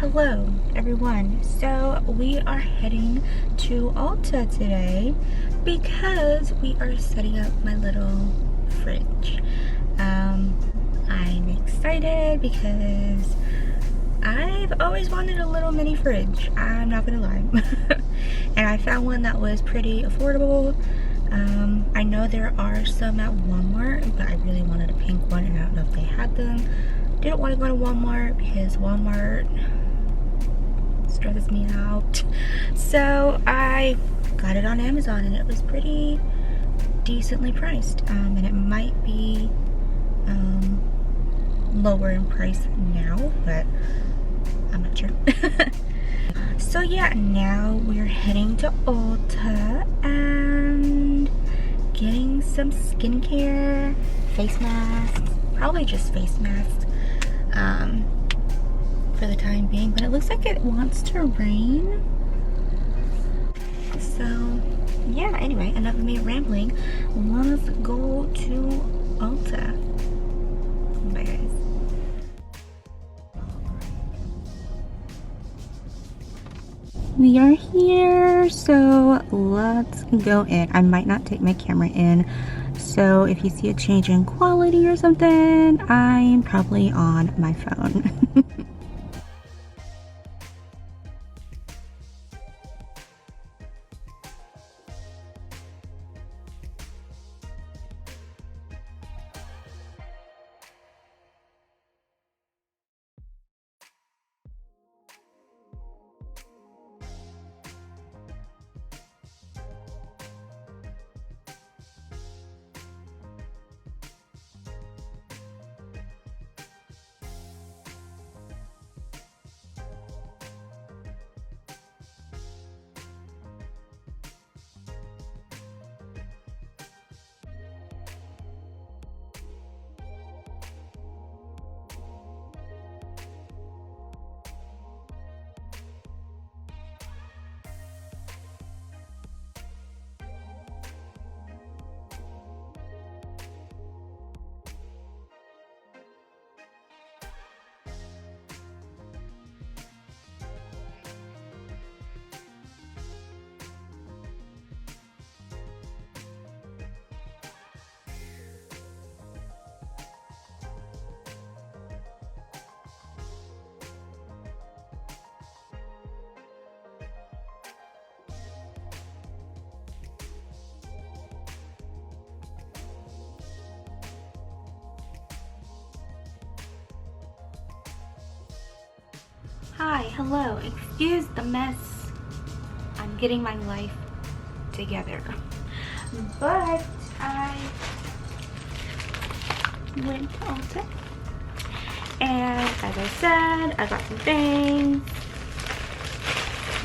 Hello everyone, so we are heading to Ulta today because we are setting up my little fridge. I'm excited because I've always wanted a little mini fridge, I'm not gonna lie. And I found one that was pretty affordable. I know there are some at Walmart, but I really wanted a pink one and I don't know if they had them. Didn't want to go to Walmart because Walmart stresses me out. So I got it on Amazon and it was pretty decently priced. And it might be lower in price now, but I'm not sure. So yeah, now we're heading to Ulta and getting some skincare, face masks, probably just face masks for the time being, but it looks like it wants to rain. So yeah, anyway, enough of me rambling. Let's go to Ulta. Bye guys. We are here, so let's go in. I might not take my camera in, so if you see a change in quality or something, I'm probably on my phone. Hi, hello, excuse the mess. I'm getting my life together. But I went to Ulta, and as I said, I got some things.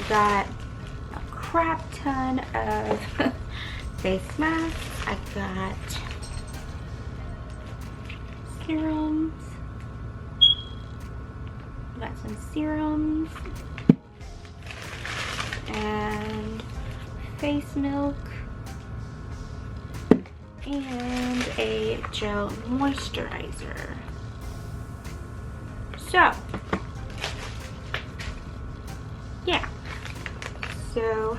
Got a crap ton of face masks. I got serums. Got some serums and face milk and a gel moisturizer. So yeah, so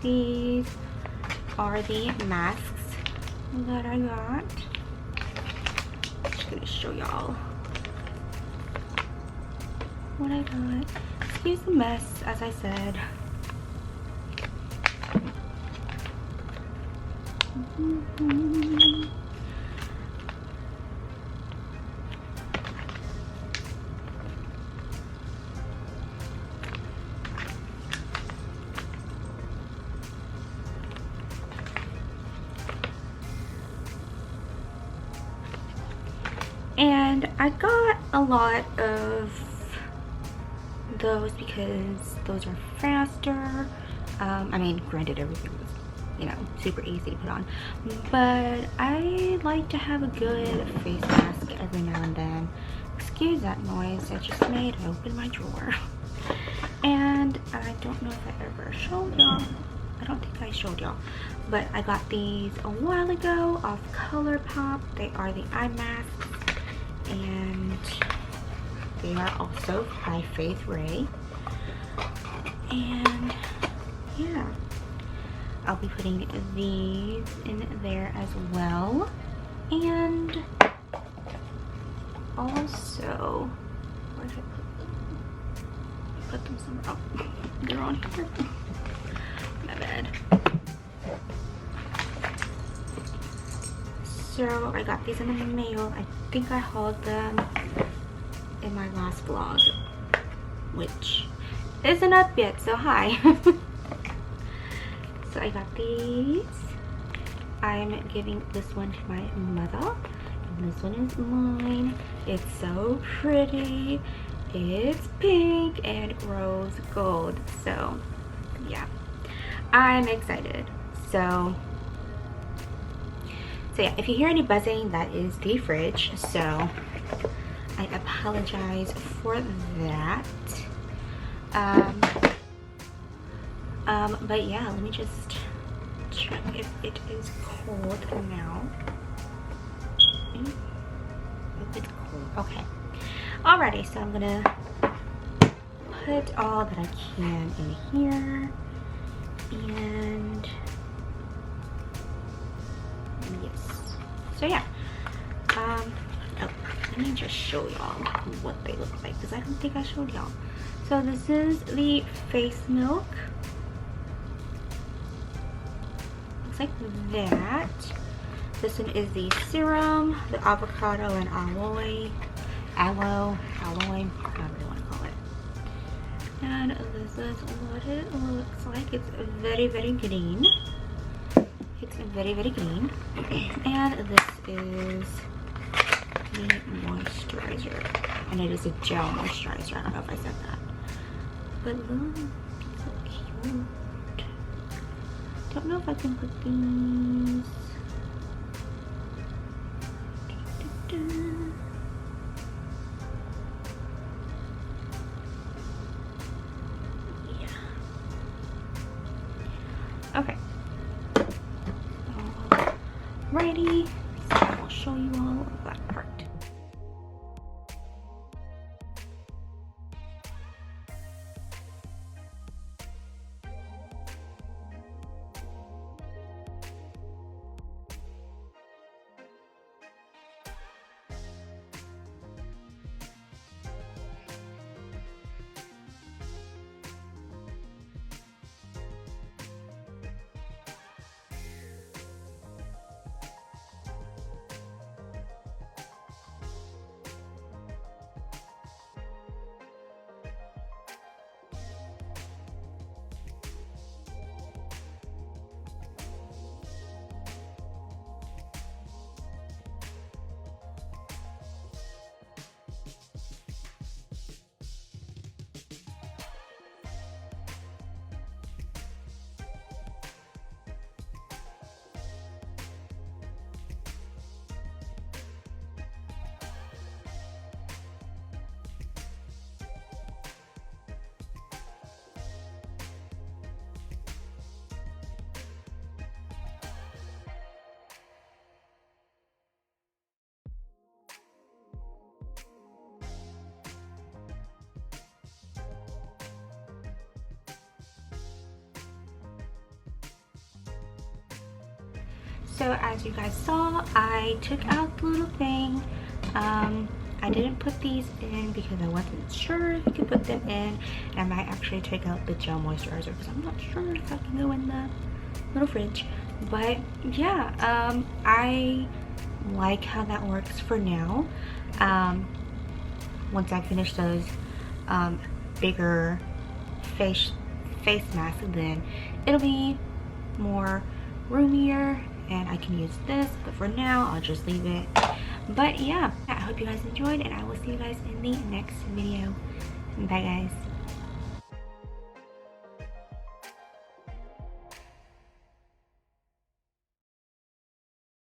these are the masks that I got. Just gonna show y'all what I got. Excuse the mess, as I said. And I got a lot of those because those are faster. I mean, granted, everything was, you know, super easy to put on, but I like to have a good face mask every now and then. Excuse that noise I just made. I opened my drawer. And I don't know if I ever showed y'all. I don't think I showed y'all, but I got these a while ago off ColourPop. They are the eye masks, and They are also by Faith Ray. And yeah, I'll be putting these in there as well. And also, where did I put them somewhere? Oh, they're on here. My bad. So I got these in the mail. I think I hauled them in my last vlog, which isn't up yet, so hi. So I got these. I'm giving this one to my mother, and this one is mine. It's so pretty. It's pink and rose gold. So yeah, I'm excited. So yeah, if you hear any buzzing, that is the fridge. So I apologize for that. But yeah, let me just check if it is cold now. If it's cold, okay. Alrighty, so I'm gonna put all that I can in here, and yes. So yeah. Oh, let me just show y'all what they look like, because I don't think I showed y'all. So this is the face milk. Looks like that. This one is the serum, the avocado and aloe, however you want to call it. And this is what it looks like. It's very, very green. It's very, very green. And this is the moisturizer, and it is a gel moisturizer. I don't know if I said that, but look, so cute. Don't know if I can put these. Yeah. Okay. Alrighty. So I will show you all that part. So as you guys saw, I took out the little thing. I didn't put these in because I wasn't sure if you could put them in, and I might actually take out the gel moisturizer because I'm not sure if I can go in the little fridge. But yeah, I like how that works for now. Once I finish those bigger face masks, then it'll be more roomier and I can use this, but for now I'll just leave it. But yeah, I hope you guys enjoyed, and I will see you guys in the next video. Bye guys.